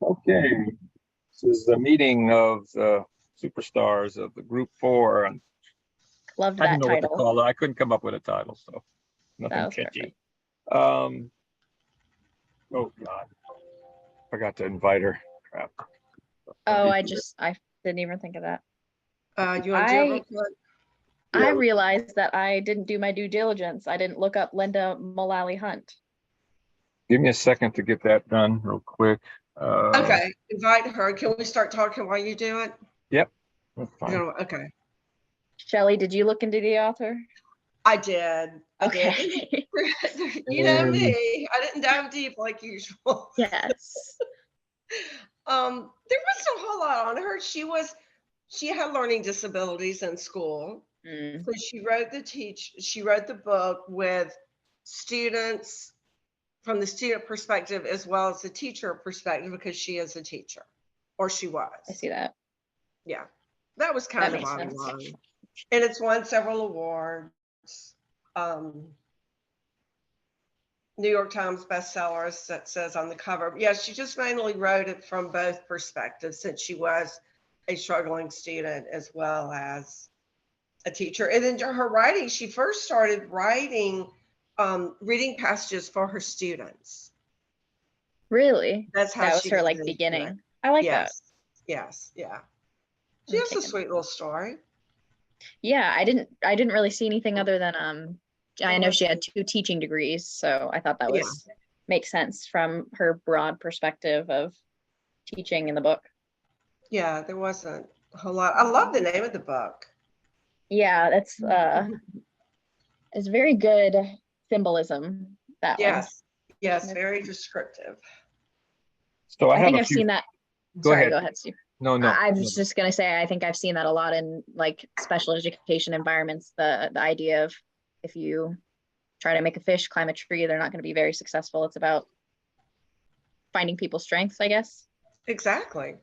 Okay, this is the meeting of the superstars of the group four. And Loved I didn't that know what to title. call it. I couldn't come up with a title, so That nothing was catchy. perfect. Oh God, forgot to invite her. Crap. Oh, I didn't even think of that. You want to do it real quick? I realized that I didn't do my due diligence. I didn't look up Linda Mullally Hunt. Give me a second to get that done real quick. Okay, invite her. Can we start talking while you do it? Yep, that's fine. Okay. Shelley, did you look into the author? I did. Okay. You know me. I didn't dive deep like usual. Yes. There wasn't a whole lot on her. She had learning disabilities in school. So she wrote the book with students from the student perspective as well as the teacher perspective, because she is a teacher, or she was. I see that. Yeah, that was kind of bottom line. And it's won several awards. New York Times bestseller, as it says on the cover. Yeah, she just mainly wrote it from both perspectives, since she was a struggling student as well as a teacher. And then her writing, she first started writing reading passages for her students. Really? That's how that was her like beginning. I like that. Yes, yeah. She has a sweet little story. Yeah, I didn't really see anything other than I know she had 2 teaching degrees, so I thought that was makes sense from her broad perspective of teaching in the book. Yeah, there wasn't a whole lot. I love the name of the book. Yeah, that's it's very good symbolism, that one. Yes, very descriptive. So I think I've seen that. Go ahead, Steve. No. I was just gonna say, I think I've seen that a lot in like special education environments. The idea of, if you try to make a fish climb a tree, they're not going to be very successful. It's about finding people's strengths, I guess. Exactly.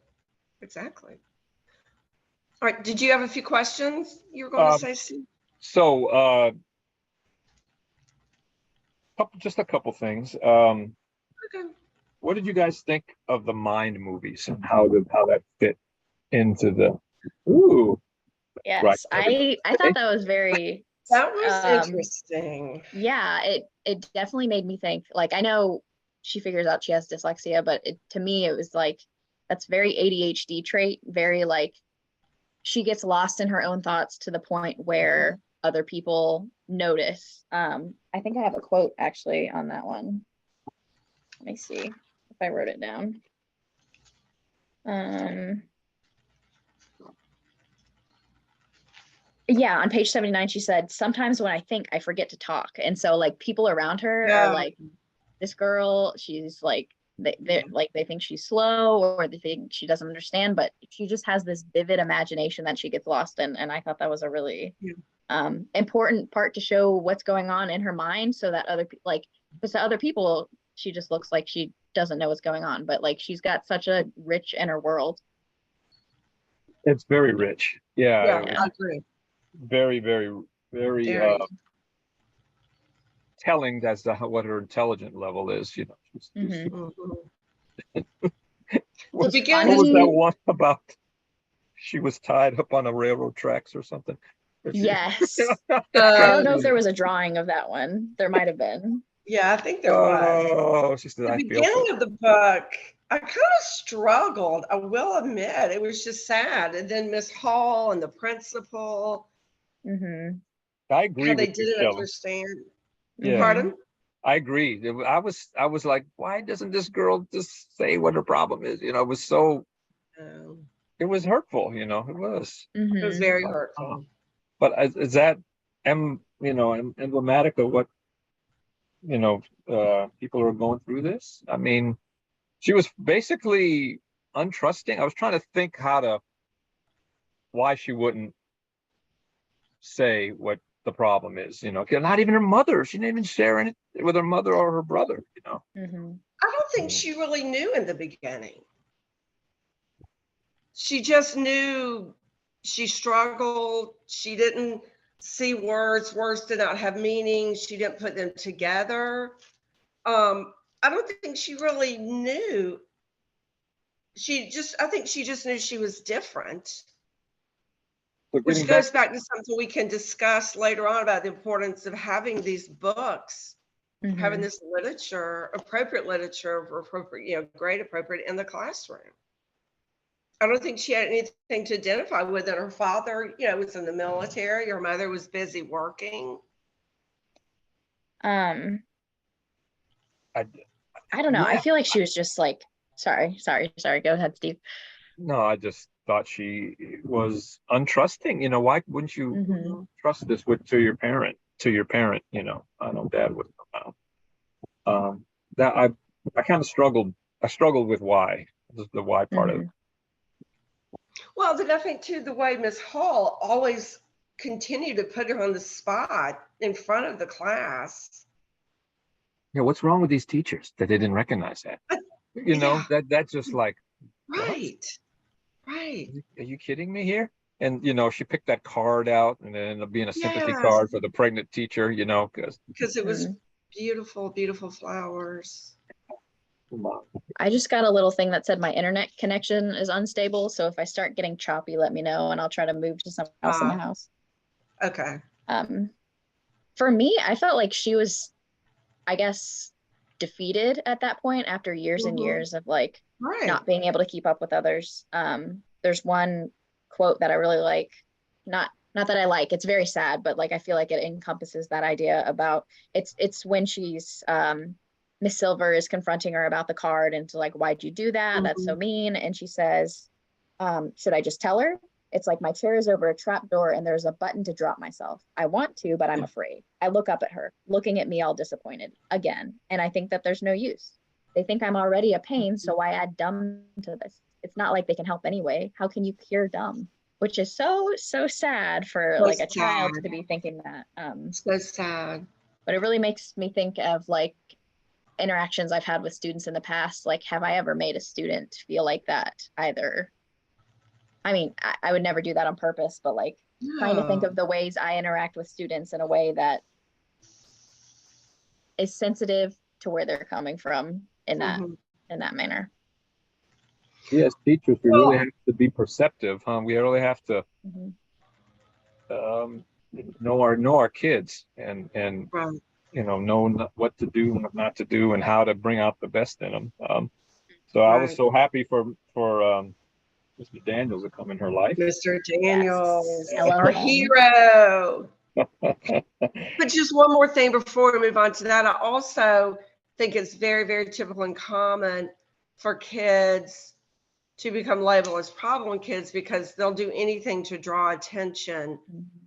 All right. Did you have a few questions you were going to say, Steve? So, just a couple things. Okay. What did you guys think of the Mind movies and how that fit into the? Ooh. Yes, right. I thought that was very. That was interesting. Yeah, it definitely made me think. Like, I know she figures out she has dyslexia, but to me it was like, that's very ADHD trait. Very like, she gets lost in her own thoughts to the point where other people notice. I think I have a quote actually on that one. Let me see if I wrote it down. Yeah, on page 79, she said, "Sometimes when I think, I forget to talk." And so like, people around her are like, this girl, she's like, they think she's slow, or they think she doesn't understand, but she just has this vivid imagination that she gets lost in. And I thought that was a really important part to show what's going on in her mind, so that because to other people, she just looks like she doesn't know what's going on, but like, she's got such a rich inner world. It's very rich. Yeah, I agree. Very, very, very telling as to what her intelligent level is. You know. What was that one about? She was tied up on a railroad tracks or something. Yes. I don't know if there was a drawing of that one. There might have been. Yeah, I think there was. Oh, she said, the beginning of the book, I kind of struggled. I will admit, it was just sad. And then Miss Hall and the principal. I agree. How they didn't understand. Yeah. Pardon? I agree. I was like, why doesn't this girl just say what her problem is? You know, it was so. It was hurtful. You know, it was. It was very hurtful. But is that emblematic of what people are going through this? I mean, she was basically untrusting. I was trying to think why she wouldn't say what the problem is, not even her mother. She didn't even share it with her mother or her brother, I don't think she really knew in the beginning. She just knew she struggled. She didn't see words. Words did not have meaning. She didn't put them together. I don't think she really knew I think she just knew she was different. But Which getting goes back, back to something we can discuss later on about the importance of having these books, having Mhm. this literature, appropriate literature, for appropriate, grade appropriate in the classroom. I don't think she had anything to identify with it. Her father, was in the military. Her mother was busy working. Um, I, I don't know. I yeah, feel like she was just like, sorry. Go ahead, Steve. no, I just thought she was untrusting. Why wouldn't you Hmm. trust this to your parent? I know dad wouldn't allow. That I kind of struggled. I struggled with why. This is the why part of it. Hmm. Well, then I think too, the way Miss Hall always continued to put her on the spot in front of the class. Yeah, what's wrong with these teachers that they didn't recognize that? Yeah, That's just like, what? right, right. Are you kidding me here? And she picked that card out, and it ended up being a sympathy Yes, card for the pregnant teacher. Because because it was beautiful, beautiful flowers. I just got a little thing that said my internet connection is unstable. So if I start getting choppy, let me know and I'll try to move to somewhere else in the house. Okay. For me, I felt like she was, I guess, defeated at that point after years and Mhm. years of like Right. not being able to keep up with others. There's one quote that I really like, not that I like, it's very sad, but like I feel like it encompasses that idea about it's when she's Miss Silver is confronting her about the card and to like, why'd you do that? That's so Mhm. mean. And she says, should I just tell her? It's like my chair is over a trap door and there's a button to drop myself. I want to, but I'm afraid. I look up at her, looking at me all disappointed again. And I think that there's no use. They think I'm already a pain, so why add dumb to this? It's not like they can help anyway. How can you cure dumb? Which is so, so sad for So like a child sad. to be thinking that. So sad. But it really makes me think of like interactions I've had with students in the past. Like, have I ever made a student feel like that either? I mean, I would never do that on purpose, but like trying to think No. of the ways I interact with students in a way that is sensitive to where they're coming from Mhm. in that manner. Yes, teachers, we really Well, have to be perceptive, huh? We really have to Mhm. um, know our kids and right. know what to do, what not to do, and how to bring out the best in them. So I was Right. so happy for Mr. Daniels to come in her life. Mr. Yes. Daniels, our LOM. hero. But just one more thing before we move on to that. I also think it's very, very typical and common for kids to become labeled as problem kids because they'll do anything to draw attention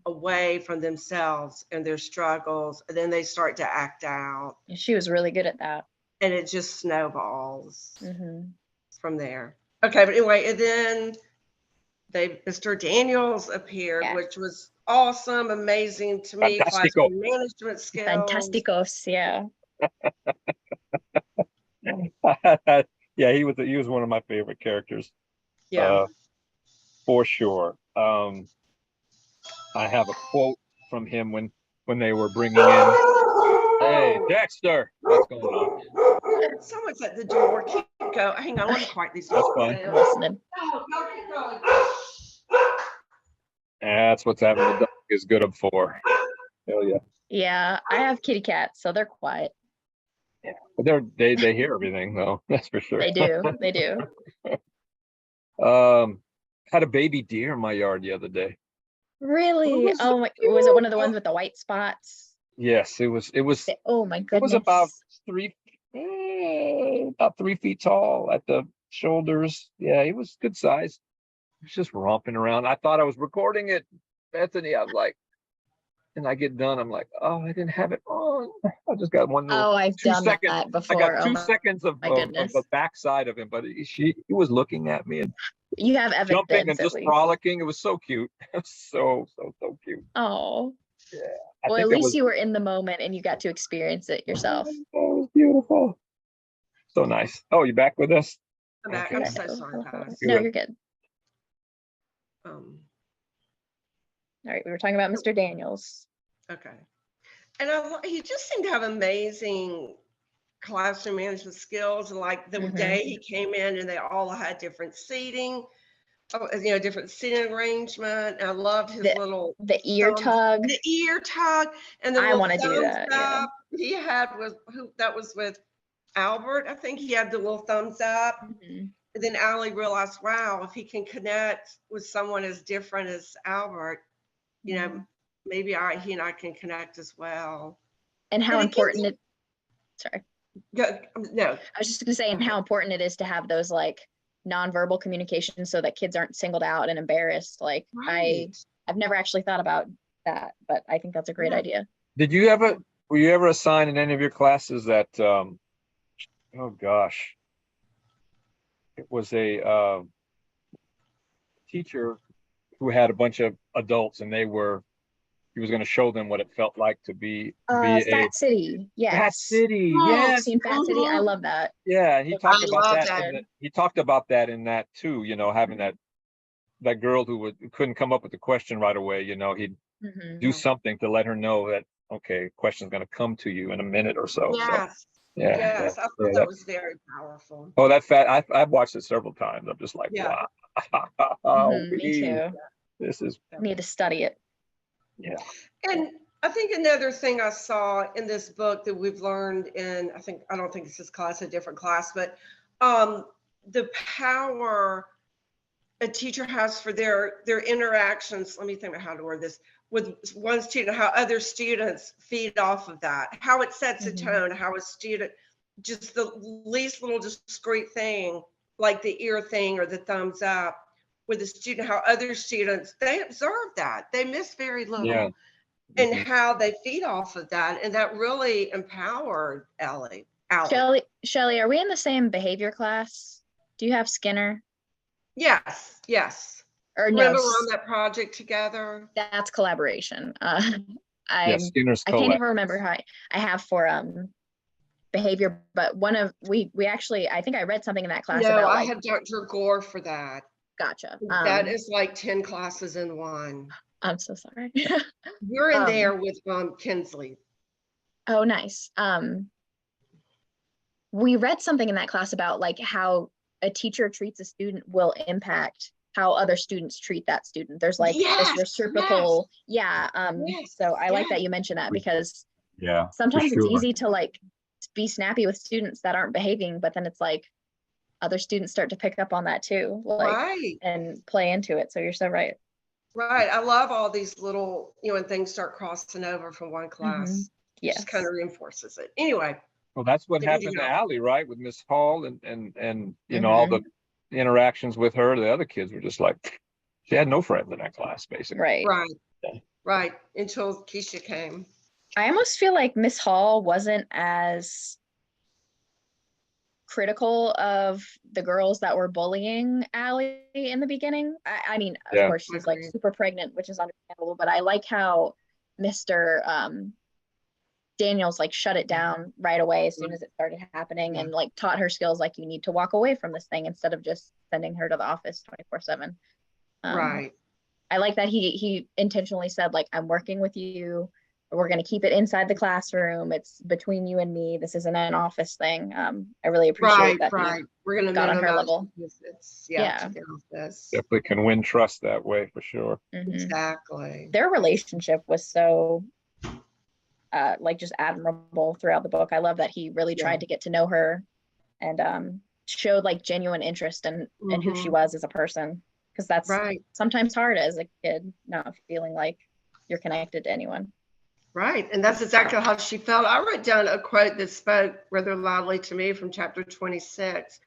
away from themselves and their struggles. And then they start to act out She was really good at that. and it just snowballs Hmm. from there. Okay, but anyway, and then Mr. Daniels appeared, Yeah. which was awesome, amazing to me, Fantastico. classroom management skills. Fantasticos. Yeah. Yeah, he was one of my favorite characters, Yeah. for sure. I have a quote from him when they were bringing in. Hey, Dexter, what's going on? Someone's at the door. Keep going. Hang on, let me quiet these That's people fine. I'm down. listening. No, keep going. That's what's having the dog is good up for. Hell yeah. Yeah, I have kitty cats, so they're quiet. But they hear everything though. That's for sure. They do. They do. Had a baby deer in my yard the other day. Really? Was Oh my, was it one of the ones with the white spots? Yes, Oh my it was about goodness. about 3 feet tall at the shoulders. Yeah, he was good size. He was just romping around. I thought I was recording it, Bethany. I'm like, and I get done. I'm like, oh, I didn't have it on. I just got one little Oh, I've two done seconds. that I got before. Oh 2 seconds of my the goodness. backside of him, but he was looking at me and You have jumping and evidence at just least. frolicking. It was so cute. It was so cute. Oh, Yeah, I well, at think that least was you were in the moment and you got to experience it yourself. that was beautiful. So nice. Oh, you back with us? I'm back. Okay. I'm so sorry, guys. No, you're good. Um, All right, we were talking about Mr. Daniels. okay. And he just seemed to have amazing classroom management skills. And like the day he came in and they all had different seating, different seating arrangement. And I loved his the ear tug. The ear tug and the I want to do that. Yeah. He had that was with Albert. I think he had the little thumbs up. And then Allie realized, wow, if he can connect with someone as different as Albert, maybe he and I can connect as well. And how important it, sorry. No. I was just going to say, and how important it is to have those like nonverbal communications so that kids aren't singled out and embarrassed. Like I've never actually thought about that, but I think that's a great idea. Were you ever assigned in any of your classes that, oh gosh, it was a teacher who had a bunch of adults and he was going to show them what it felt like to be Fat City. Yes. Fat City. Oh, yes. Seen Fat City. I love that. Yeah. He talked about that. He talked about that in that too, having that girl who couldn't come up with the question right away, he'd do something to let her know that, okay, question's going to come to you in a minute or so. Yes. So, yeah. Yes. I thought that was very powerful. Oh, I've watched it several times. I'm just like, wow. Me too. This is. I need to study it. Yeah. And I think another thing I saw in this book that we've learned I don't think it's this class, a different class, but the power a teacher has for their interactions. Let me think about how to word this with one student, how other students feed off of that, how it sets a tone, how a student, just the least little discreet thing, like the ear thing or the thumbs up with a student, how other students, they observe that. They miss very little. And how they feed off of that. And that really empowered Allie. Shelley, are we in the same behavior class? Do you have Skinner? Yes. Or remember no? We're on that project together. That's collaboration. Skinner's I can't even remember how I have for behavior, but we actually, I think I read something in that class about I had Dr. Gore for that. Gotcha. That is like 10 classes in one. I'm so sorry. You're in there with Kinsley. Oh, nice. We read something in that class about like how a teacher treats a student will impact how other students treat that student. There's like this reciprocal, so I like that you mentioned that, because sometimes it's easy to like be snappy with students that aren't behaving, but then it's like other students start to pick up on that too, like and play into it. So you're so right. Right. I love all these little, when things start crossing over from one class. Yes. Just kind of reinforces it. Anyway. Well, that's what happened to Allie, right? With Miss Hall and all the interactions with her. The other kids were just like, she had no friends in that class, basically. Right. Until Keisha came. I almost feel like Miss Hall wasn't as critical of the girls that were bullying Allie in the beginning. I mean, of course, she's like super pregnant, which is understandable, but I like how Mr. Daniels like shut it down right away as soon as it started happening and like taught her skills, like you need to walk away from this thing instead of just sending her to the office 24/7. I like that he intentionally said, like, I'm working with you. We're going to keep it inside the classroom. It's between you and me. This isn't an office thing. I really appreciate that. We're going to got on her level. It's, definitely can win trust that way for sure. Exactly. Their relationship was so like just admirable throughout the book. I love that he really tried to get to know her and showed like genuine interest in who she was as a person, because that's sometimes hard as a kid, not feeling like you're connected to anyone. Right. And that's exactly how she felt. I wrote down a quote that spoke rather loudly to me from chapter 26,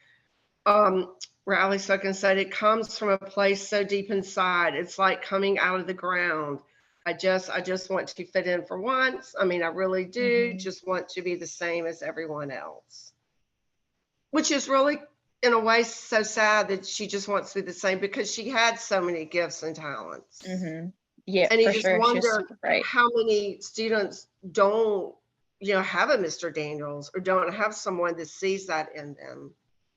where Allie Sucken said, it comes from a place so deep inside. It's like coming out of the ground. I just want to fit in for once. I mean, I really do just want to be the same as everyone else, which is really, in a way, so sad that she just wants to be the same, because she had so many gifts and talents. Yeah, and you just wonder how many students don't, have a Mr. Daniels or don't have someone that sees that in them.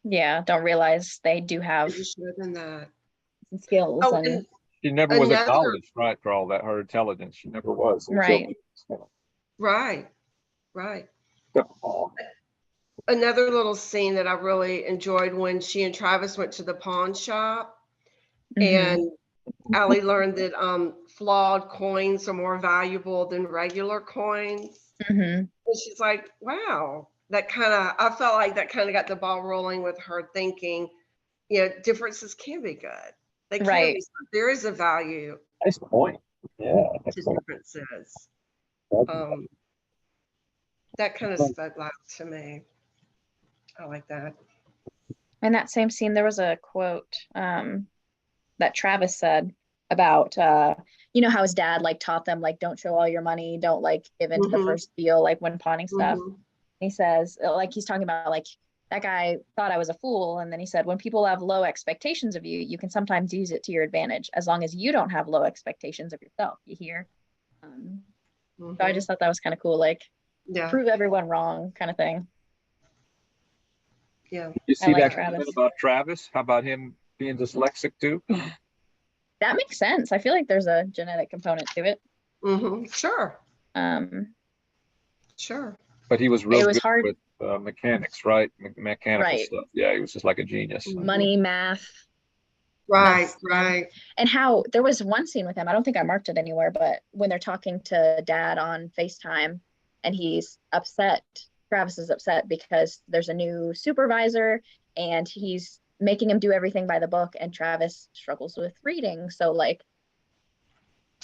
Yeah, don't realize they do have skills. And she never was acknowledged, right, for all that, her intelligence. She never was. Right. another little scene that I really enjoyed when she and Travis went to the pawn shop, and Allie learned that flawed coins are more valuable than regular coins. And she's like, wow, that kind of, I felt like that kind of got the ball rolling with her thinking, differences can be good. They can be, there is a value. Nice point. Yeah. To differences. That kind of spoke loud to me. I like that. In that same scene, there was a quote that Travis said about, you know, how his dad like taught them, like, don't show all your money, don't like give into the first deal, like when pawning stuff. He says, like, he's talking about like, that guy thought I was a fool. And then he said, when people have low expectations of you, you can sometimes use it to your advantage, as long as you don't have low expectations of yourself, you hear? So I just thought that was kind of cool, like, prove everyone wrong kind of thing. Yeah. You see like that about Travis? How about him being dyslexic too? That makes sense. I feel like there's a genetic component to it. Sure. Sure. But he was real good hard with mechanics, right? Mechanical stuff. Yeah, he was just like a genius. Money, math. Right. And how there was one scene with him, I don't think I marked it anywhere, but when they're talking to Dad on FaceTime and he's upset, Travis is upset because there's a new supervisor and he's making him do everything by the book, and Travis struggles with reading. So like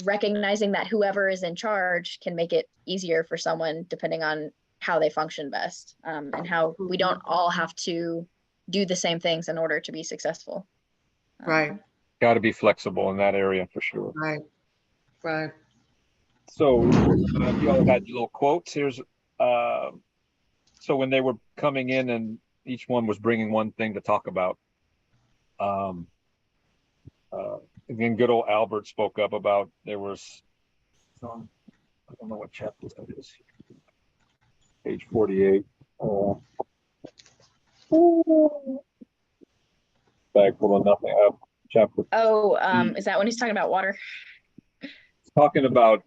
recognizing that whoever is in charge can make it easier for someone depending on how they function best, and how we don't all have to do the same things in order to be successful. Right. Got to be flexible in that area for sure. Right. So you all had little quotes. Here's so when they were coming in and each one was bringing one thing to talk about. Again, good old Albert spoke up about there was some, I don't know what chapter that is. Page 48. Bag full of nothing. Chapter. Is that when he's talking about water? Talking about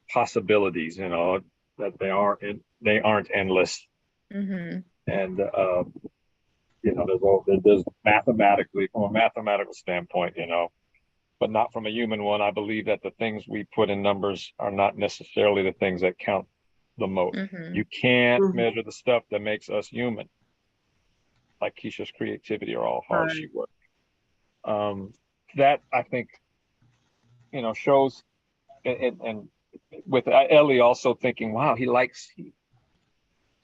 possibilities, you know, that they aren't endless. And you know, there's mathematically, from a mathematical standpoint, you know, but not from a human one. I believe that the things we put in numbers are not necessarily the things that count the most. You can't measure the stuff that makes us human, like Keisha's creativity or how hard she worked. That I think, you know, shows, and with Ellie also thinking, wow, he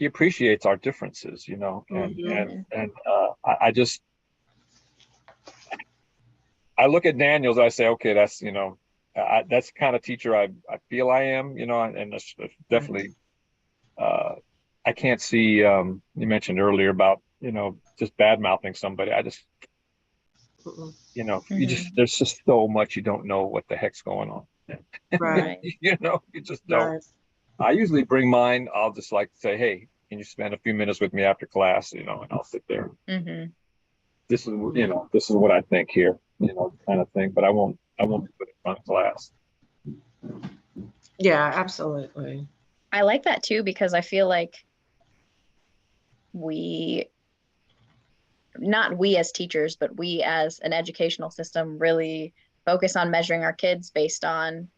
appreciates our differences, you know, and I look at Daniels, I say, okay, that's, you know, that's the kind of teacher I feel I am, you know, and it's definitely, I can't see, you mentioned earlier about, you know, just bad mouthing somebody. I just, you know, there's just so much you don't know what the heck's going on. Right. You know, you just don't. I usually bring mine. I'll just like say, hey, can you spend a few minutes with me after class, you know, and I'll sit there. This is, you know, this is what I think here, you know, kind of thing, but I won't put it in front of class. Yeah, absolutely. I like that too, because I feel like not we as teachers, but we as an educational system really focus on measuring our kids based on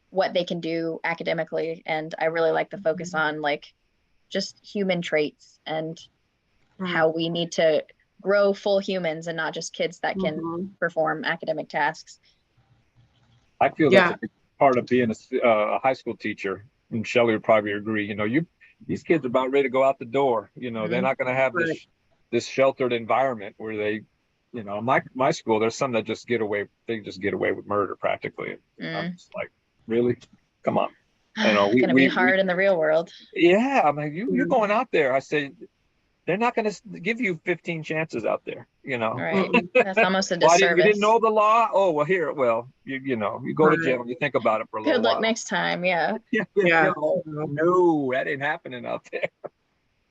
what they can do academically. And I really like the focus on like just human traits and how we need to grow full humans and not just kids that can perform academic tasks. I feel that's a part of being a high school teacher, and Shelley would probably agree. You know, these kids are about ready to go out the door. You know, they're not going to have this sheltered environment where they, you know, my school, there's some that just get away with murder practically. I'm just like, really? Come on. You know, it's going to be hard in the real world. Yeah, I mean, you're going out there. I say, they're not going to give you 15 chances out there, you know. Right. That's almost a disservice. You didn't know the law? Oh, well, you know, you go to jail and you think about it for a little while. Good luck next time. Yeah. No, that ain't happening out there.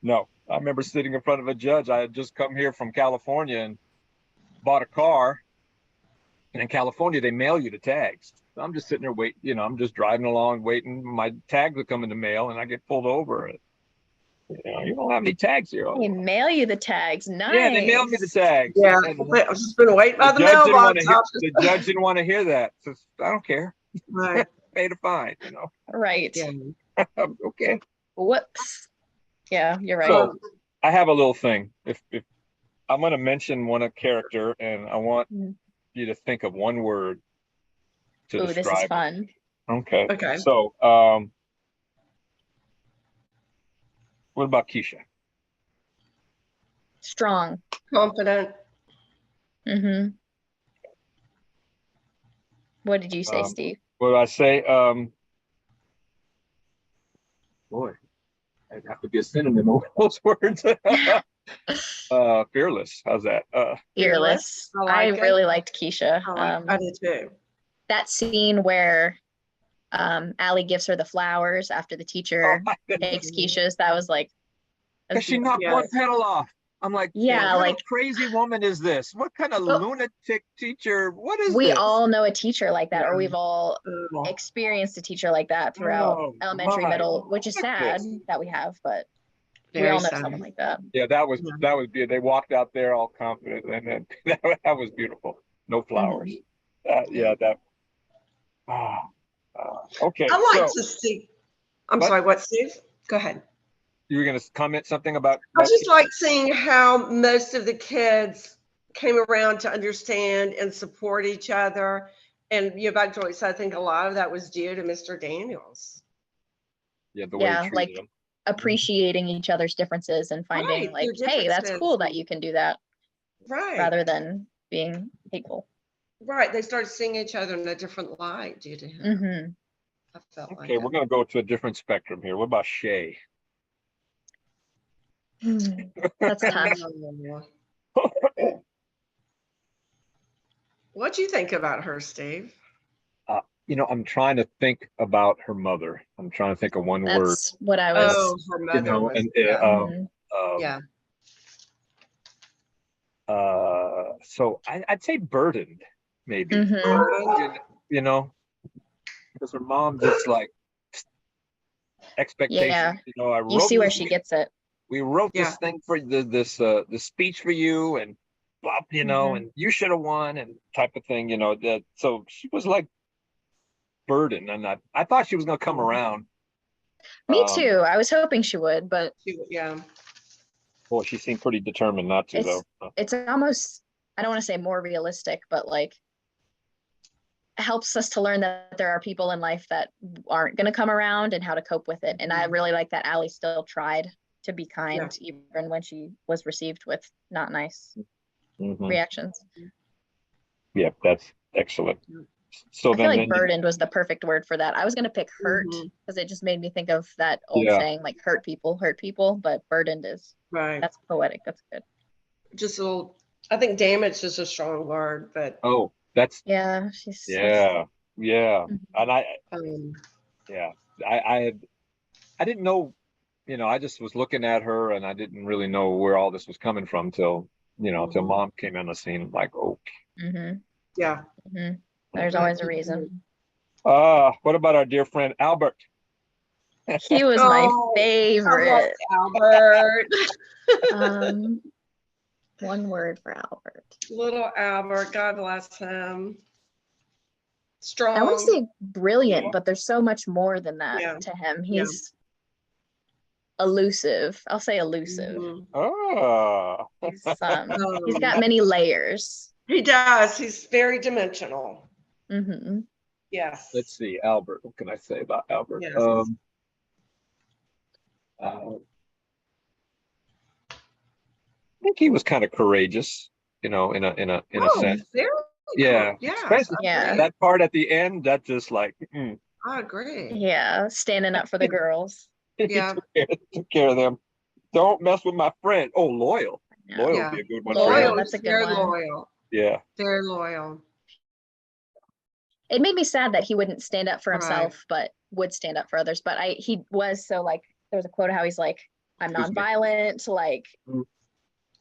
No, I remember sitting in front of a judge. I had just come here from California and bought a car. And in California, they mail you the tags. I'm just sitting there waiting, I'm just driving along, waiting. My tags will come in the mail and I get pulled over. You don't have any tags here. They mail you the tags. Yeah, they mailed me the Nice. tags. Yeah, And I've just been waiting by the judge didn't want mailbox. to hear, the judge didn't want to hear that. So I don't care. Right. Pay the fine, Right. Yeah. Okay. Whoops. Yeah, you're right. So I have a little thing. If I'm going to mention one character, and I want you to think of one word to Ooh, this is describe. fun. Okay. Okay. So, what about Keisha? Strong. Confident. Mm-hmm. What did you say, Steve? What did I say? Boy, I'd have to be a synonym of those words. Fearless. How's that? Fearless. I I like it. really liked Keisha. I did too. That scene where Allie gives her the flowers after the teacher takes Keisha's, that was like, Because she knocked one petal off. I'm like, yeah, what like crazy woman is this? What kind of lunatic teacher? What is we this? all know a teacher like that, or we've all experienced a teacher like that throughout elementary, middle, which is sad that we have, but we all know someone like that. Yeah, that was beautiful. They walked out there all confident, and then that was beautiful. No flowers. Okay. I like to see. I'm sorry. What, Steve? Go ahead. You were going to comment something about? I just like seeing how most of the kids came around to understand and support each other. And back to what you said, I think a lot of that was due to Mr. Daniels. Yeah, the way he treated like them. Appreciating each other's differences and finding like, hey, that's cool that you can do that. Right. Rather than being hateful. Right. They started seeing each other in a different light due to him. Mm-hmm. I felt like we're going to go to a different spectrum here. What about Shay? That's tough. What'd you think about her, Steve? I'm trying to think about her mother. I'm trying to think of one word. That's what I was. Oh, her mother was. So I'd say burdened, maybe. Because her mom just like expectations. Yeah. You see where she gets it. We wrote this thing for the speech for you, and blah, and you should have won, and type of thing. So she was like burdened, and I thought she was going to come around. Me too. I was hoping she would, but Well, she seemed pretty determined not to, though. It's almost, I don't want to say more realistic, but like it helps us to learn that there are people in life that aren't going to come around and how to cope with it. And I really like that Allie still tried to be kind, even when she was received with not nice reactions. Yeah, that's excellent. So I feel like burdened was the perfect word for that. I was going to pick hurt because it just made me think of that old saying, like hurt people, but burdened is that's poetic. That's good. Just a little, I think damaged is a strong word, but that's she's and I didn't know, I just was looking at her and I didn't really know where all this was coming from till mom came on the scene. Like, there's always a reason. What about our dear friend Albert? He was my favorite. Albert. One word for Albert. Little Albert, God bless him. Strong. I would say brilliant, but there's so much more than that to him. He's elusive. I'll say elusive. He's got many layers. He does. He's very dimensional. Yes. Let's see, Albert. What can I say about Albert? Yes. I think he was kind of courageous, in a sense. Very Especially that part at the end. That just like. I agree. Yeah, standing up for the girls. Yeah, took care of them. Don't mess with my friend. Oh, loyal. Loyal would be a good one. Loyal. That's a good very one. Loyal. Yeah. Very loyal. It made me sad that he wouldn't stand up for himself, but would stand up for others. But he was so like, there was a quote how he's like, I'm nonviolent, like,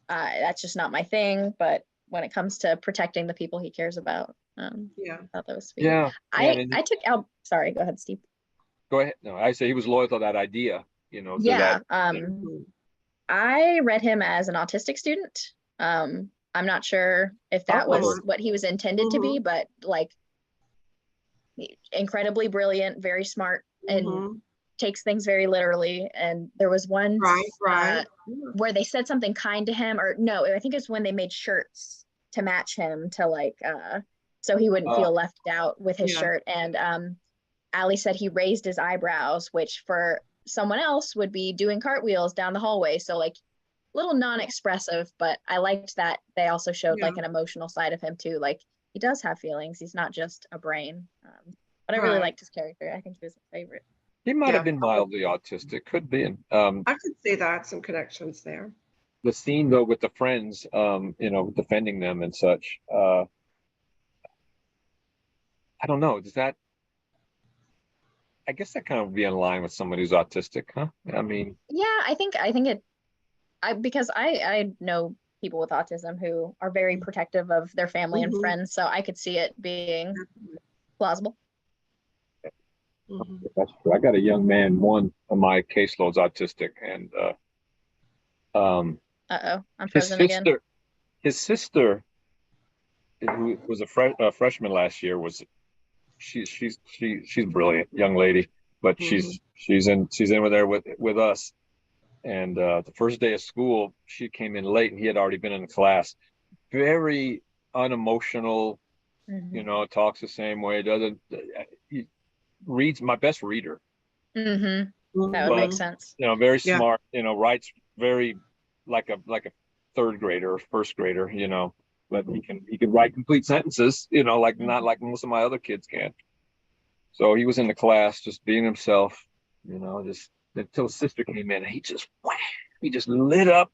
that's just not my thing. But when it comes to protecting the people he cares about. Yeah. I thought that was sweet. Yeah. I took out, sorry, go ahead, Steve. Go ahead. No, I say he was loyal to that idea, to Yeah. that. I read him as an autistic student. I'm not sure if that was what he was intended to be, but like incredibly brilliant, very smart, and takes things very literally. And there was one where they said something kind to him, or no, I think it's when they made shirts to match him to like so he wouldn't feel left out with his shirt. And Allie said he raised his eyebrows, which for someone else would be doing cartwheels down the hallway. So like little non-expressive, but I liked that they also showed like an emotional side of him too. Like he does have feelings. He's not just a brain. But I really liked his character. I think he was my favorite. He might have been mildly autistic. Could be. I could see that, some connections there. The scene though with the friends, defending them and such. I don't know. Does that? I guess that kind of would be in line with somebody who's autistic, huh? I mean. Yeah, I think it. Because I know people with autism who are very protective of their family and friends, so I could see it being plausible. That's true. I got a young man, one of my caseload's autistic, and I'm frozen again. His sister, who was a freshman last year, she's brilliant young lady, but she's in there with us. And the first day of school, she came in late, and he had already been in the class. Very unemotional, talks the same way. He reads, my best reader. That would make sense. Very smart. Writes very like a third grader or first grader. But he can write complete sentences. Not like most of my other kids can. So he was in the class, just being himself. Just. Until his sister came in, and he just lit up.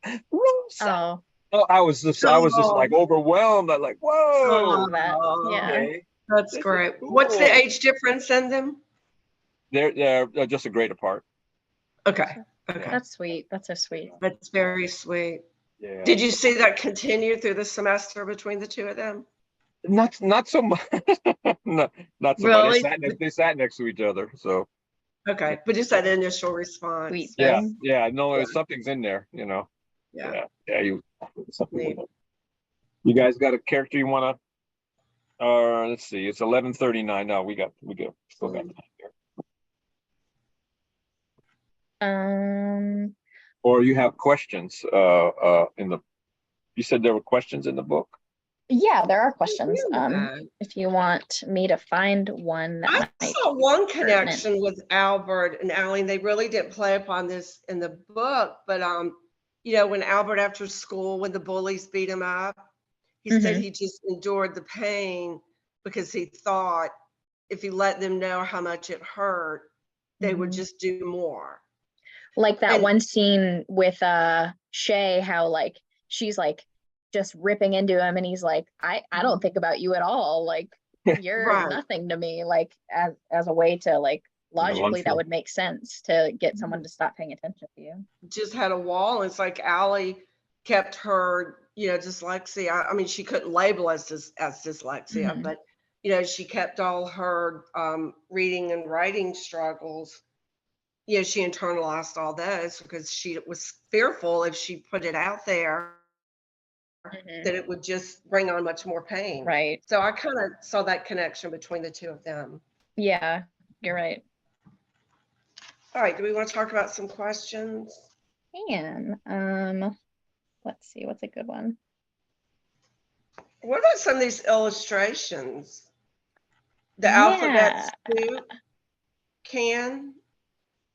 I was just like overwhelmed. I'm like, whoa. Okay. That's great. Cool. What's the age difference in them? They're just a grade apart. Okay. That's sweet. That's so sweet. That's very sweet. Yeah. Did you see that continue through the semester between the two of them? Not so much. not so really? much. They sat next to each other, so. Okay, but just that initial response. Sweet. No, something's in there, something. You guys got a character you want to? Let's see. It's 11:39 now. We still got time here. Or you have questions? You said there were questions in the book. Yeah, there are questions. If you want me to find one, I saw one connection with Albert and Allie. They really didn't play upon this in the book, but when Albert after school, when the bullies beat him up, he said he just endured the pain because he thought if he let them know how much it hurt, they would just do more. Like that one scene with Shay, how like she's like just ripping into him, and he's like, I don't think about you at all, like you're nothing to me, like as a way to like logically that would make sense to get someone to stop paying attention to you. Just had a wall. It's like Allie kept her dyslexia. I mean, she couldn't label as dyslexia, but she kept all her reading and writing struggles. She internalized all those because she was fearful if she put it out there that it would just bring on much more pain. Right. So I kind of saw that connection between the two of them. Yeah, you're right. All right. Do we want to talk about some questions? Let's see. What's a good one? What about some of these illustrations? The alphabet soup can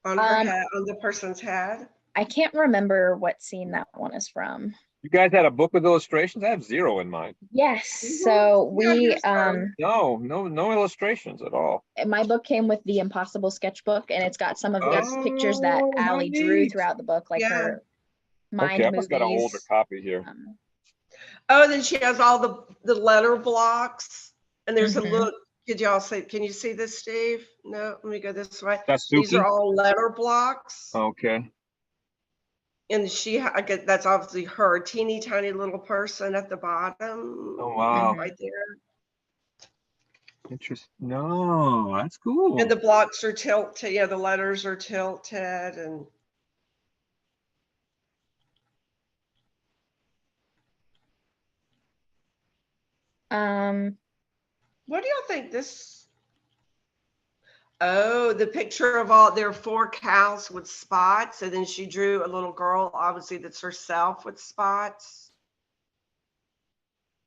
on her head, on the person's head. I can't remember what scene that one is from. You guys had a book with illustrations? I have 0 in mine. Yes. So we no illustrations at all. My book came with the Impossible sketchbook, and it's got some of the pictures that Allie drew throughout the book, like her mind movies. I must got an older copy here. Then she has all the letter blocks, and there's a look. Could y'all see? Can you see this, Steve? No, let me go this way. That's These are all letter blocks. Okay. And I get that's obviously her teeny tiny little person at the bottom. Oh, wow. Right there. Interesting. No, that's cool. And the blocks are tilted, yeah, the letters are tilted and what do y'all think this? Oh, the picture of all there are 4 cows with spots, and then she drew a little girl, obviously that's herself with spots.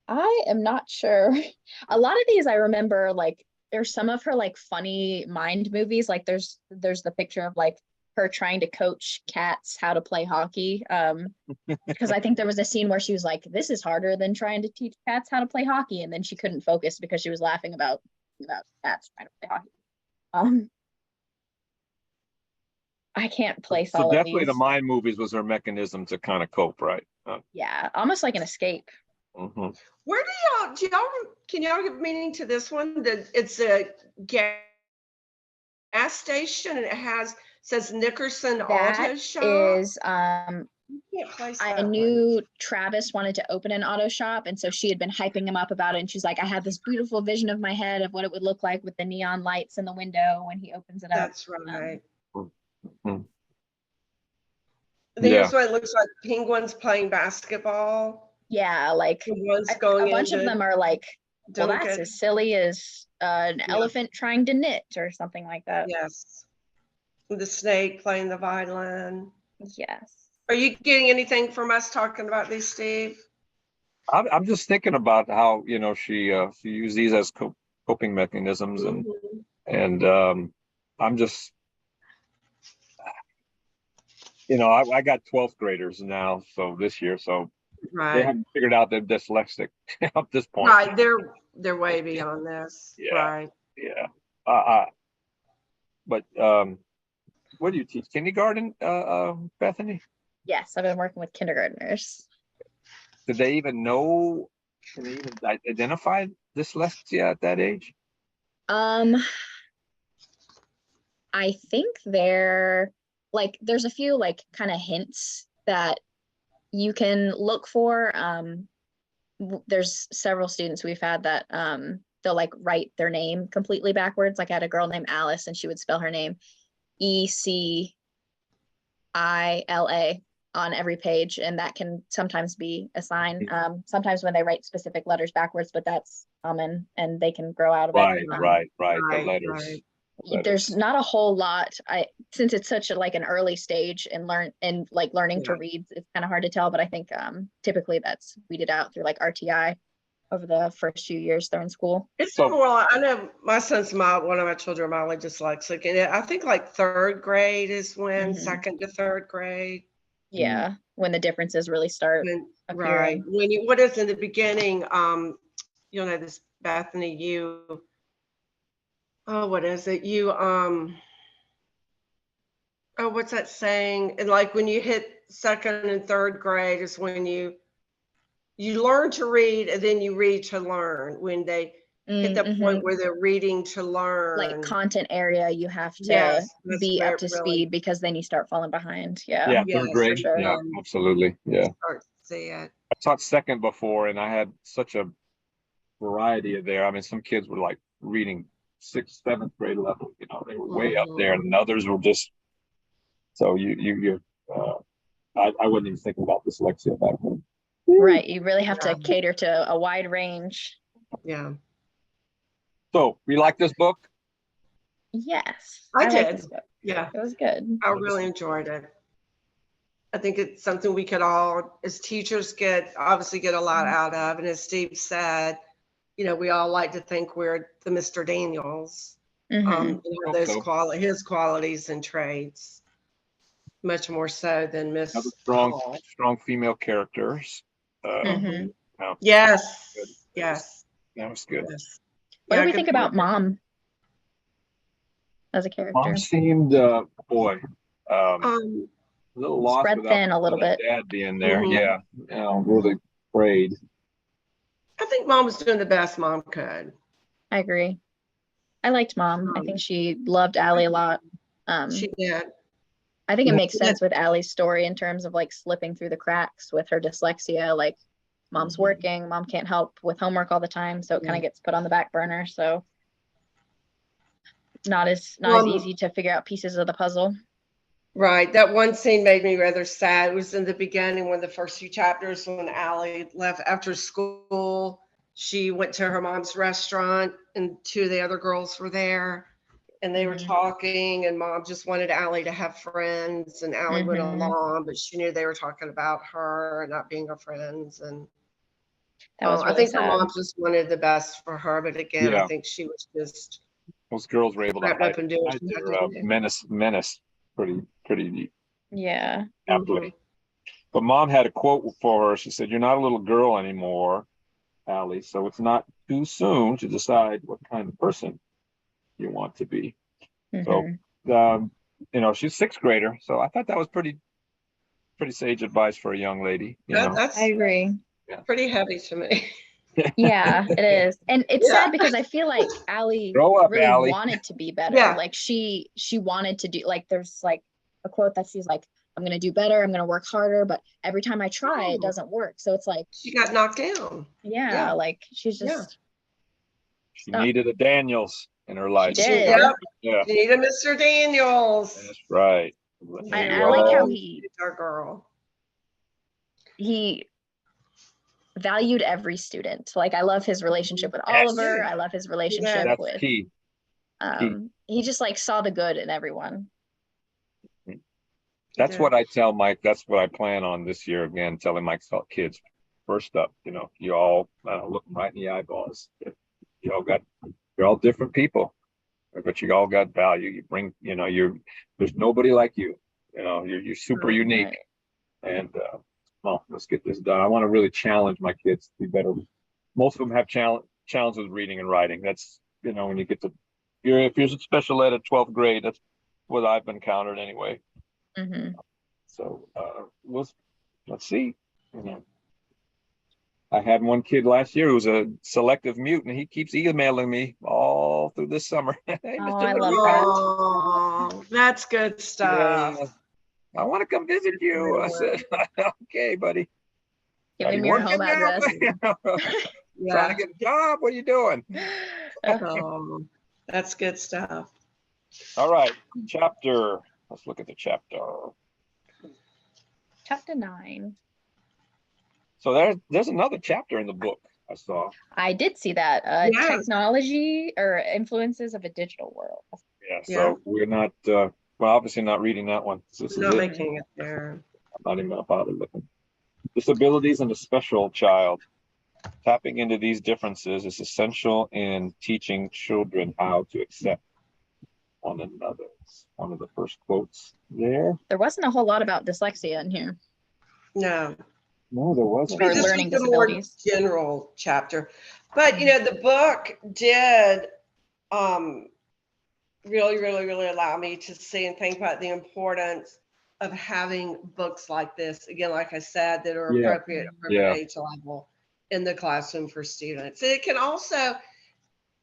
I am not sure. A lot of these I remember, like there's some of her like funny mind movies. Like there's the picture of like her trying to coach cats how to play hockey. Because I think there was a scene where she was like, "This is harder than trying to teach cats how to play hockey," and then she couldn't focus because she was laughing about cats trying to play hockey. I can't place So all of definitely the these. mind movies was her mechanism to kind of cope, right? Yeah, almost like an escape. Where can y'all give meaning to this one? That it's a gas station and it says Nickerson Auto That Shop. is Can't place I that one. knew Travis wanted to open an auto shop, and so she had been hyping him up about it. And she's like, I had this beautiful vision of my head of what it would look like with the neon lights in the window when he opens it up. That's right. Mhm. Here's what it looks like: penguins playing basketball. Yeah, like Penguins a going bunch of into them are like, well, that's Duncan. as silly as an elephant trying to knit or something like that. Yes. The snake playing the violin. Yes. Are you getting anything from us talking about these, Steve? I'm just thinking about how, you know, she used these as coping mechanisms, and I'm just, you know, I got 12th graders now, so this year, so they haven't figured out they're dyslexic at this point. Right, they're way beyond this. Yeah. Right. Yeah. But what do you teach? Kindergarten, Bethany? Yes, I've been working with kindergartners. Did they even know? Can they even identify dyslexia at that age? I think there's a few like kind of hints that you can look for. There's several students we've had that they'll like write their name completely backwards. Like I had a girl named Alice and she would spell her name ECILA on every page, and that can sometimes be a sign. Sometimes when they write specific letters backwards, but that's common and they can grow out of it. Right. The letters. There's not a whole lot. Since it's such like an early stage and learning to read, it's kind of hard to tell. But I think typically that's weeded out through like RTI over the first few years they're in school. It's more like, I know my son's one of my children are mildly dyslexic, and I think like 3rd grade is when 2nd to 3rd grade. Yeah, when the differences really start appearing. Right. What is in the beginning, you'll know this, Bethany, what is it? What's that saying? And like when you hit 2nd and 3rd grade is when you learn to read and then you read to learn. When they hit the point where they're reading to learn. Like content area, you have to be up to speed because then you start falling behind. Yeah. Yeah, 3rd grade. Sure. Yeah, absolutely. Yeah. Start to see it. I taught 2nd before, and I had such a variety there. I mean, some kids were like reading 6th, 7th grade level. You know, they were way up there, and others were just. So I wasn't even thinking about dyslexia back then. Right, you really have to cater to a wide range. Yeah. So, you like this book? Yes, I did. This book. Yeah, it was good. I really enjoyed it. I think it's something we could all, as teachers, obviously get a lot out of. And as Steve said, you know, we all like to think we're the Mr. Daniels. You know, his qualities and traits, much more so than Miss. Strong female characters. Yes. Yes. That was good. Yes. What do we think about Mom as a character? Mom seemed, a little lost, spread thin a little bit. Dad being there, yeah, really afraid. I think Mom was doing the best Mom could. I agree. I liked Mom. I think she loved Allie a lot. She did. I think it makes sense with Allie's story in terms of like slipping through the cracks with her dyslexia. Like mom's working, mom can't help with homework all the time, so it kind of gets put on the back burner. So not as easy to figure out pieces of the puzzle. Right. That one scene made me rather sad. It was in the beginning, one of the first few chapters, when Allie left after school. She went to her mom's restaurant and two of the other girls were there and they were talking, and mom just wanted Allie to have friends, and Allie went along, but she knew they were talking about her and not being her friends. And that was really I think sad. her mom just wanted the best for her. But again, I think she was just, those girls were able to up and do hide their menace pretty yeah. aptly. But mom had a quote for her. She said, "You're not a little girl anymore, Allie, so it's not too soon to decide what kind of person you want to be." So, you know, she's sixth grader. So I thought that was pretty sage advice for a young lady. You know? That's I agree. pretty heavy to me. Yeah, it is. And it's sad because I feel like Allie really Allie. wanted to be better. Yeah. Like she wanted to do, like, there's like a quote that she's like, I'm going to do better, I'm going to work harder, but every time I try, it doesn't work. So it's like she got knocked down. Yeah, like she's just she needed a Daniels in her life. She did. Yeah. She needed Mr. Daniels. That's right. I like how our girl. He valued every student. Like I love his relationship with Oliver. I love his relationship with key. He just like saw the good in everyone. That's what I tell Mike. That's what I plan on this year again, telling Mike's kids, first up, you know, you all look right in the eyeballs. You're all different people, but you all got value. You bring, you know, there's nobody like you. You know, you're super unique. And well, let's get this done. I want to really challenge my kids to be better. Most of them have challenges with reading and writing. That's, you know, when you get to, if you're special ed at 12th grade, that's what I've encountered anyway. So let's see. You know, I had one kid last year who was a selective mute, and he keeps emailing me all through this summer. Hey, I love that. That's good stuff. Yeah. I want to come visit you. I said, okay, buddy. Give him your home address. Trying to get a job. What are you doing? That's good stuff. All right, chapter. Let's look at the chapter. Chapter 9. So there's another chapter in the book I saw. I did see that. Technology or influences of a digital world. Yeah, so we're not, well, obviously not reading that one. Not making it there. I'm not even going to bother looking. Disabilities and the special child. Tapping into these differences is essential in teaching children how to accept one another. One of the first quotes there. There wasn't a whole lot about dyslexia in here. No, there wasn't. Or learning disabilities. General chapter, but you know, the book did really allow me to see and think about the importance of having books like this. Again, like I said, that are appropriate age level in the classroom for students. And it can also,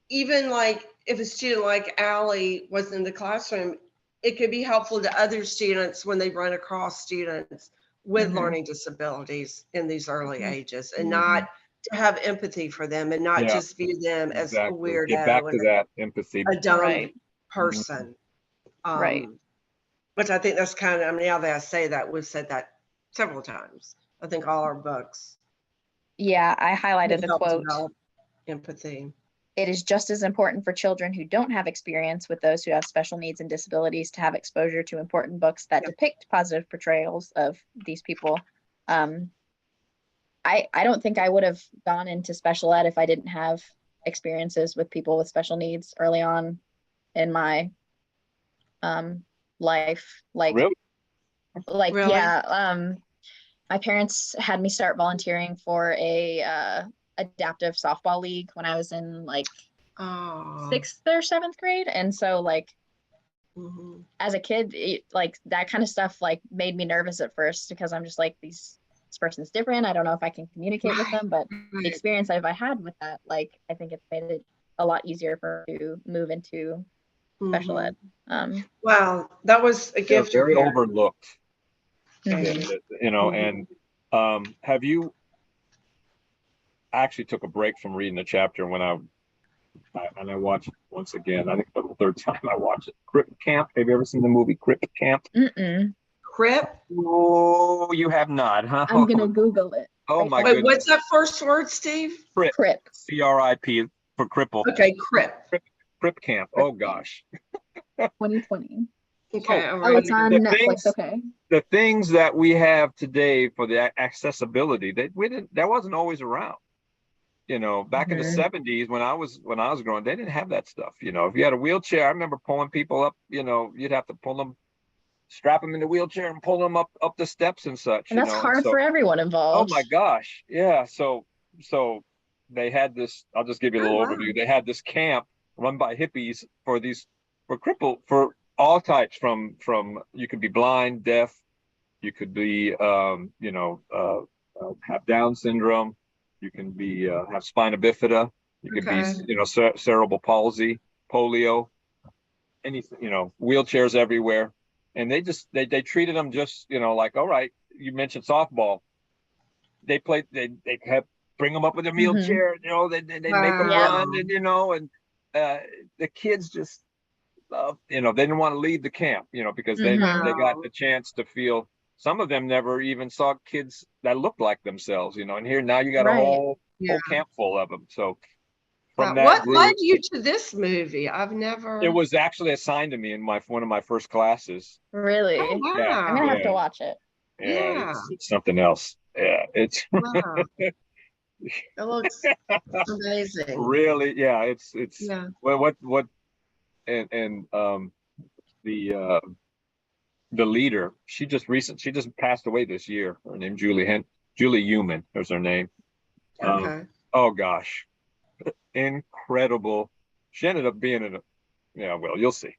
even like if a student like Allie was in the classroom, it could be helpful to other students when they run across students with learning disabilities in these early ages, and not to have empathy for them and not just view them as a weirdo. Get back to that empathy. A dumb person. Which I think that's kind of, I mean, now that I say that, we've said that several times. I think all our books. Yeah, I highlighted the quote. Empathy. It is just as important for children who don't have experience with those who have special needs and disabilities to have exposure to important books that depict positive portrayals of these people. I don't think I would have gone into special ed if I didn't have experiences with people with special needs early on in my life. Really? My parents had me start volunteering for a adaptive softball league when I was in like 6th or 7th grade, and so like as a kid, like that kind of stuff like made me nervous at first, because I'm just like, this person's different, I don't know if I can communicate with them, but the experience I've had with that, like I think it's made it a lot easier for me to move into special ed. Wow, that was a They're gift. very overlooked, Mhm. you know, and have you I actually took a break from reading the chapter when I watched it once again. I think for the third time I watched it. Crip Camp. Have you ever seen the movie Crip Camp? Mm-mm. Crip. Oh, you have not, huh? I'm gonna Google it. Oh my Wait, goodness. what's that first word, Steve? Crip. Crip. CRIP for cripple. Okay, Crip. Crip Camp. Oh gosh. 2020. Okay, Oh, all Oh, right. it's on the Netflix. things, Okay. the things that we have today for the accessibility that wasn't always around. You know, back in the Mhm. 70s when I was growing, they didn't have that stuff. You know, if you had a wheelchair, I remember pulling people up, you know, you'd have to pull them, strap them in the wheelchair and pull them up the steps and such, And you that's know. And hard so, for everyone oh involved. my gosh. Yeah. So they had this, I'll just give you a little wow. overview. They had this camp run by hippies for all types from you could be blind, deaf, you could be have Down syndrome, you can be have spina bifida, you could be Okay. cerebral palsy, polio, anything, wheelchairs everywhere. And they treated them just, like, all right, you mentioned softball. They played, they have bring them up with a wheelchair, they make them Wow. run, and and the kids just love, they didn't want to leave the camp, because they got the chance to feel. Some of them never even saw kids that looked like themselves, and here now you got a Right. whole camp full of them. So from Wow. that What group, led you to this movie? I've never. it was actually assigned to me in one of my first classes. Really? Oh, Yeah, I'm gonna have to watch it. Yeah. It's something else. Yeah, it's Wow. It looks amazing. really, yeah, it's Yeah. what and the leader, she just passed away this year. Her name Julie Human is her name. Okay. Oh gosh, incredible. She ended up being in a, yeah, well, you'll see.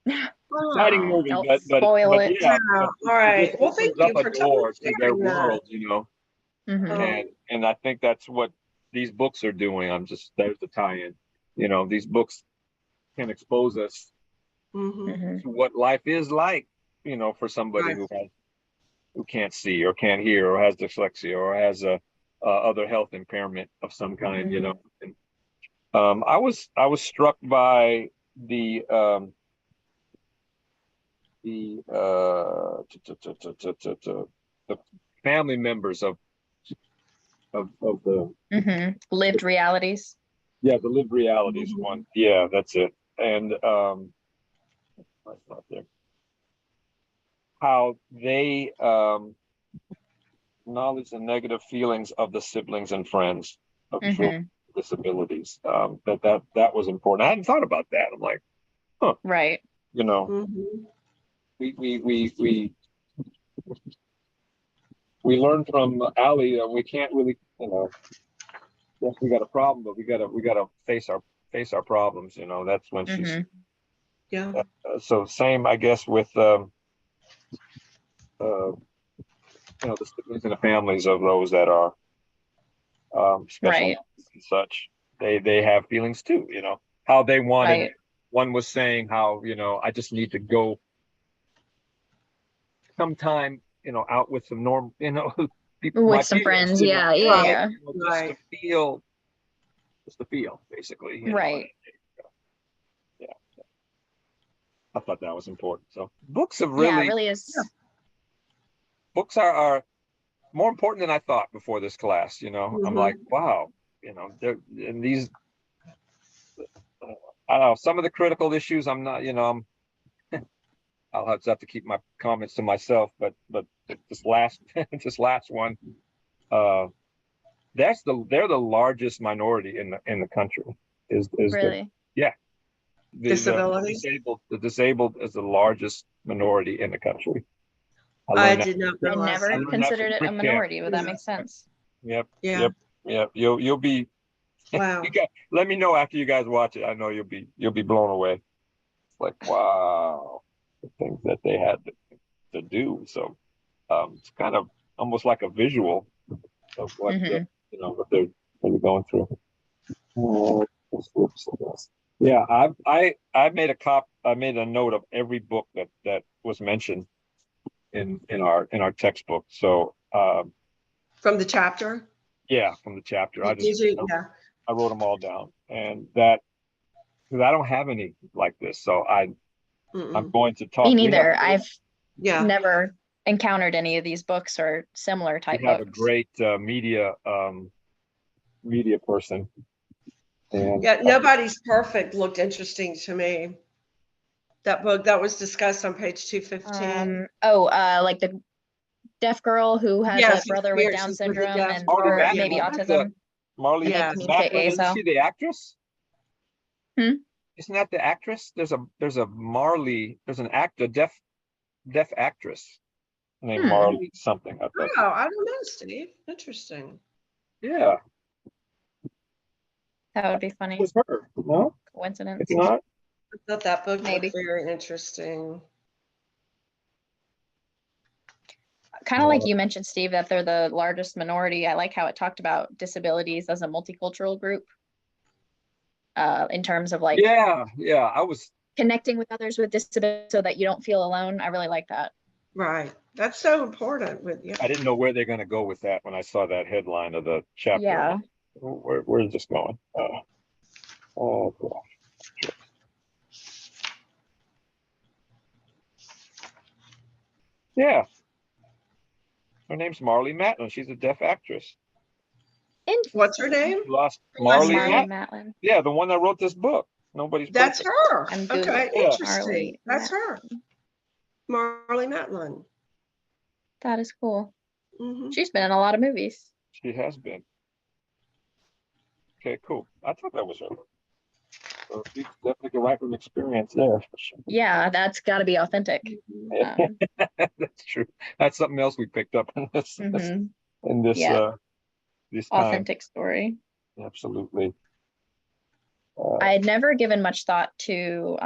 Exciting Wow. movie, Don't but spoil it. yeah, Wow. but All right. it Well, just thank opens you up for a door to their sharing that. world, Mhm. and I think that's what these books are doing. There's the tie-in. These books can expose us Mm-hmm. to what life is like, for somebody Right. who can't see or can't hear or has dyslexia or has a other health impairment of some kind. And, I was struck by the the family members of the Lived realities. the lived realities Mhm. one. Yeah, that's it. And how they acknowledge the negative feelings of the siblings and friends of children with disabilities. That was important. I hadn't thought about that. I'm like, huh, Right. Mhm. we learned from Ali that we can't really, yes, we got a problem, but we gotta face our problems. That's when she's. Yeah. So same, I guess, with the siblings and the families of those that are special Right. and such. They have feelings too. How they wanted. Right. One was saying how I just need to go sometime, out with some normal, With my some peers, friends. Yeah. Right. Yeah. Right. Just to feel, basically. Right. Yeah, I thought that was important. So books have Yeah. It really, really is. books are more important than I thought before this class. I'm like, wow, and these, I don't know, some of the critical issues. I'm not, I'll have to keep my comments to myself. But this last this last one, uh, they're the largest minority in the country. Is Really? Disability. The disabled is the largest minority in the country. I did not I realize never that. considered it a minority, but that Yeah. makes sense. Yep. Yeah. Yep. You'll be. Wow. Let me know after you guys watch it. I know you'll be blown away. It's like, wow, the things that they had to do. So it's kind of almost like a visual of what what they're going through. Yeah, I've made a I made a note of every book that was mentioned in our textbook. So From the chapter? yeah, from the chapter. Did you? Yeah. I wrote them all down, and that because I don't have any like this, so I'm Mm-mm. going to Me talk. neither. I've Yeah. never encountered any of these books or similar type We have a books. great media person. And Yeah, Nobody's Perfect looked interesting to me. That book that was discussed on page 215. Like the deaf girl who has Yes, a brother with Down experiences with the syndrome deaf and Marley or part, maybe yeah. autism, Marley and they Yes. communicate Matlin, isn't ASL. she the actress? Hmm? Isn't that the actress? There's a Marley, there's an actor, deaf actress named Marley something, I thought. Oh, I don't know, Steve. Interesting. Yeah, That would be it funny. was her. No, Coincidence. it's not. I thought that book Maybe. looked very interesting. Kind of like you mentioned, Steve, that they're the largest minority. I like how it talked about disabilities as a multicultural group, in terms of like Yeah, I was. connecting with others with disabilities so that you don't feel alone. I really like that. Right. That's so important with you. I didn't know where they're going to go with that when I saw that headline of the chapter. Yeah. Where's this going? Oh gosh. Yeah, her name's Marley Matlin. She's a deaf actress. What's her name? Lost Marley Marley Matlin? Matlin. Yeah, the one that wrote this book. Nobody's That's Perfect. her. I'm Okay, Googling interesting. Marley That's her. Matlin. Marley Matlin. That is cool. Mm-hmm. She's been in a lot of movies. She has been. Okay, cool. I thought that was her. So she's definitely can write from experience there for sure. Yeah, that's got to be authentic. That's true. That's something else we picked up in this Yeah. this time. Authentic story. Absolutely. I had never given much thought to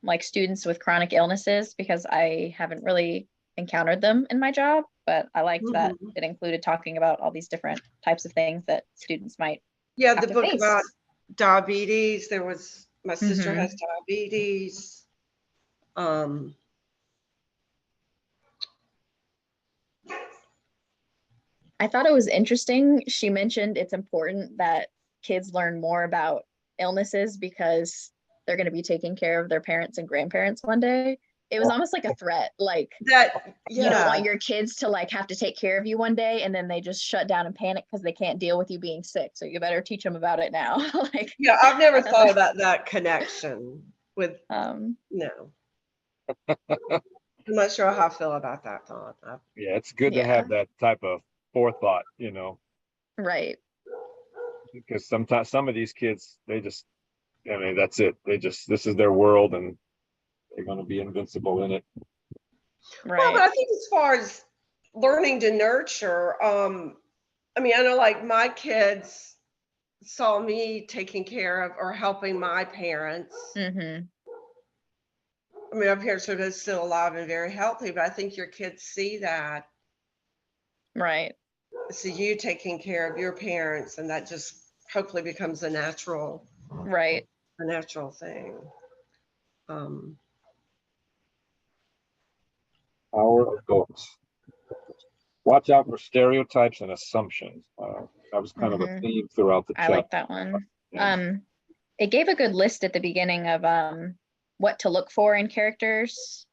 like students with chronic illnesses because I haven't really encountered them in my job, but I liked that it included talking about all these different types of things that students might have the to book face. about diabetes. There was my sister has diabetes. I thought it was interesting. She mentioned it's important that kids learn more about illnesses because they're going to be taking care of their parents and grandparents one day. It was almost like a threat, like that you don't want your kids to like have to take care of you one day and then they just shut down and panic because they can't deal with you being sick. So you better teach them about it now. Like, yeah, I've never thought about that connection with no. I'm not sure how I feel about that thought. Yeah, it's good to have that type of forethought, you know. Right. Because sometimes some of these kids, they just, I mean, that's it. They just, this is their world and they're going to be invincible in it. Right. Well, but I think as far as learning to nurture, I mean, I know like my kids saw me taking care of or helping my parents. I mean, my parents are both still alive and very healthy, but I think your kids see that. Right. See you taking care of your parents, and that just hopefully becomes a natural thing. Power of books. Watch out for stereotypes and assumptions. That was kind of a theme throughout the chapter. I like that one. It gave a good list at the beginning of what to look for in characters.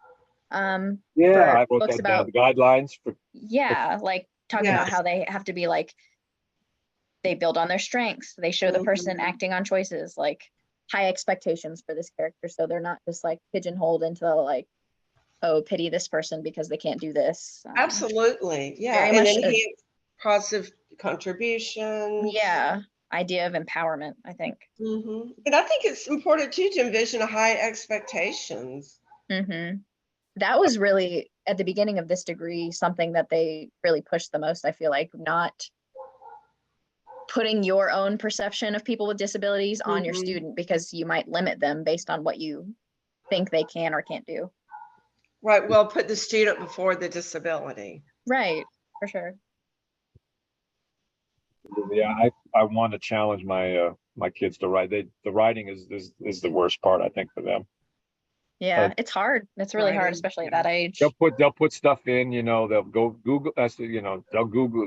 I wrote that down. The guidelines for like talking about how they have to be like they build on their strengths. They show the person acting on choices, like high expectations for this character, so they're not just like pigeonholed into like, oh, pity this person because they can't do this. Absolutely, yeah, and enhance positive contribution. Yeah, idea of empowerment, I think. And I think it's important too to envision high expectations. That was really at the beginning of this degree something that they really pushed the most. I feel like not putting your own perception of people with disabilities on your student because you might limit them based on what you think they can or can't do. Right. Well, put the student before the disability. Right. For sure. Yeah, I want to challenge my my kids to write. The writing is the worst part, I think, for them. Yeah, it's hard. It's really hard, Writing, especially at yeah. that age. They'll put stuff in, they'll go Google,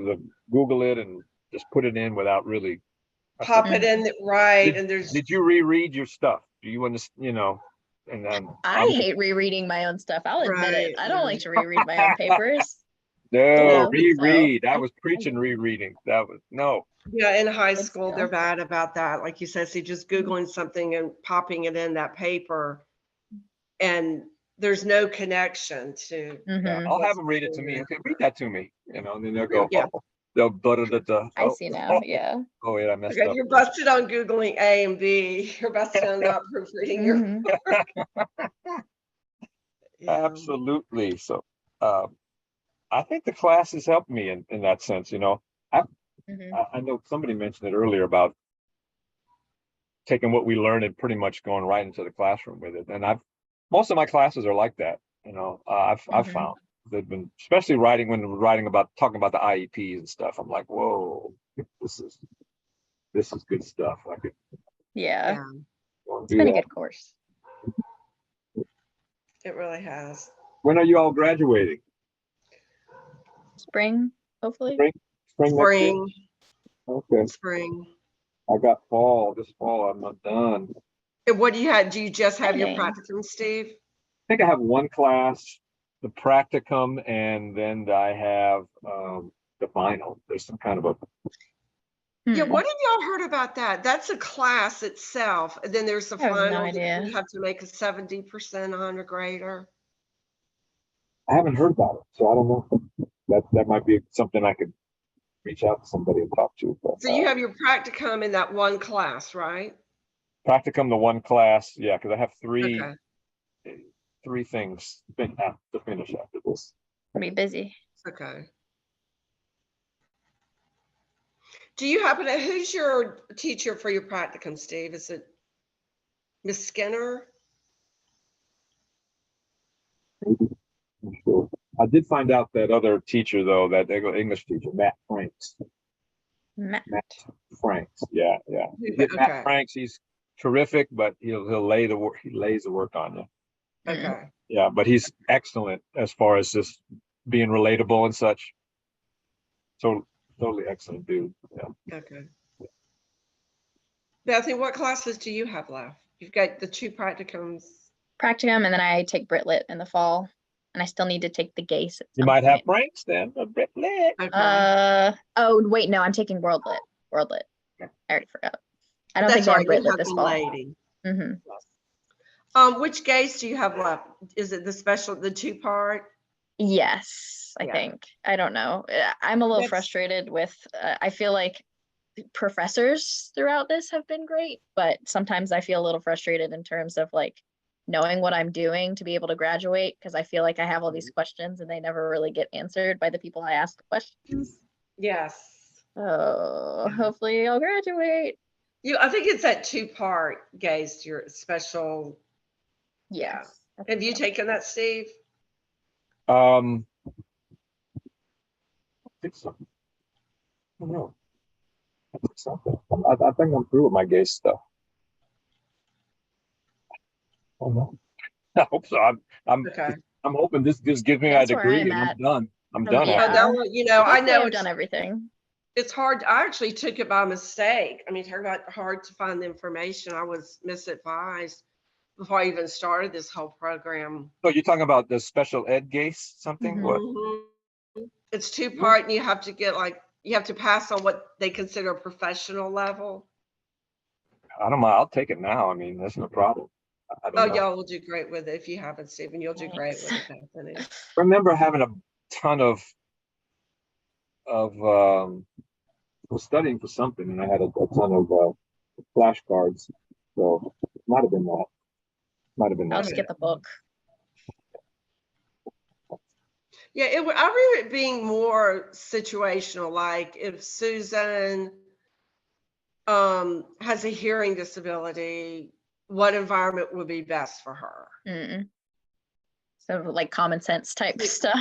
they'll Google it and just put it in without really. Pop it in, right, Did, and there's. did you reread your stuff? Do you understand, and then I hate rereading my own stuff. I'll admit it. Right, I don't like right. to reread my own papers. no, So, reread. I I- was preaching rereading. That was no. Yeah, in high Good school, stuff. they're bad about that. Like you said, see, just Googling something and popping it in that paper, and there's no connection to. Yeah, Mhm. I'll have them read it to me. Okay, read that to me. And then they'll go, Yeah. oh, they'll butter the. I see now. Yeah. Oh yeah, I messed Okay, up. you're busted on Googling A and B. You're busted on not proofreading your. Mhm. Yeah. Absolutely. So, I think the class has helped me in that sense. Mhm. I know somebody mentioned it earlier about taking what we learned and pretty much going right into the classroom with it. And most of my classes are like that. I've Mhm. found they've been, especially when we're talking about the IEPs and stuff. I'm like, whoa, this is good stuff. I could Yeah. Yeah, go and It's do been a that. good course. it really has. When are you all graduating? Spring, hopefully. Spring next year? Spring, Okay. spring. I got this fall. I'm not done. And what do you have? Do you just have your Exciting. practicum, Steve? I think I have one class, the practicum, and then I have the final. There's some kind of a Yeah, Hmm. what have y'all heard about that? That's a class itself, and then there's the I have no final. idea. You have to make a 70% on a grader. I haven't heard about it, so I don't know. That might be something I could reach out to somebody and talk to. But So you have your practicum in that one class, right? practicum, the one class, yeah, because I have three Okay, things to finish after this. Be busy. okay. Do you happen to, who's your teacher for your practicum, Steve? Is it Miss Skinner? I'm sure. I did find out that other teacher though, that English teacher, Matt Franks. Matt. Franks, yeah. Get Okay, Matt Franks, he's terrific, but he'll lay the work. He lays the work on you. okay. Yeah, but he's excellent as far as just being relatable and such. So totally excellent dude. Yeah. Okay. Bethany, what classes do you have left? You've got the 2 practicums. Practicum, and then I take Brit Lit in the fall, and I still need to take the GACE at You some might have point. Franks then, a bit lit. Okay. Oh wait, no, I'm taking World Lit. World Lit. I already forgot. I don't think That's they all have right. Brit You Lit have this the fall. lady. Mm-hmm. Which GACE do you have left? Is it the 2-part? Yes, I Yeah. think. I don't know. I'm a little That's- frustrated with, I feel like professors throughout this have been great, but sometimes I feel a little frustrated in terms of like knowing what I'm doing to be able to graduate, because I feel like I have all these questions and they never really get answered by the people I ask the questions. Yes. Oh, hopefully I'll graduate. I think it's that 2-part GACE, your special. Yeah. I think Have you so. taken that, Steve? I think so. I don't know. I think something. I think I'm through with my gay stuff. Oh no. I hope so. I'm Okay. hoping this gives me That's a where degree I'm and I'm at. done. I'm Oh, done. yeah. after Oh, no, I Hopefully know I've done everything. it's hard. I actually took it by mistake. I mean, it turned out hard to find the information. I was misadvised before I even started this whole program. So you're talking about the special ed GACE something? Mhm. What? Mhm. It's 2-part, and you have to you have to pass on what they consider a professional level. I don't mind. I'll take it now. I mean, that's no problem. I don't Oh, know. y'all will do great with it. If you haven't, Stephen, you'll do great with Thanks. it, Bethany. I remember having a ton of was studying for something and I had a ton of flashcards. So it might have been that. I'll just get the book. Yeah, I remember it being more situational, like if Susan has a hearing disability, what environment would be best for her? So like common sense type stuff.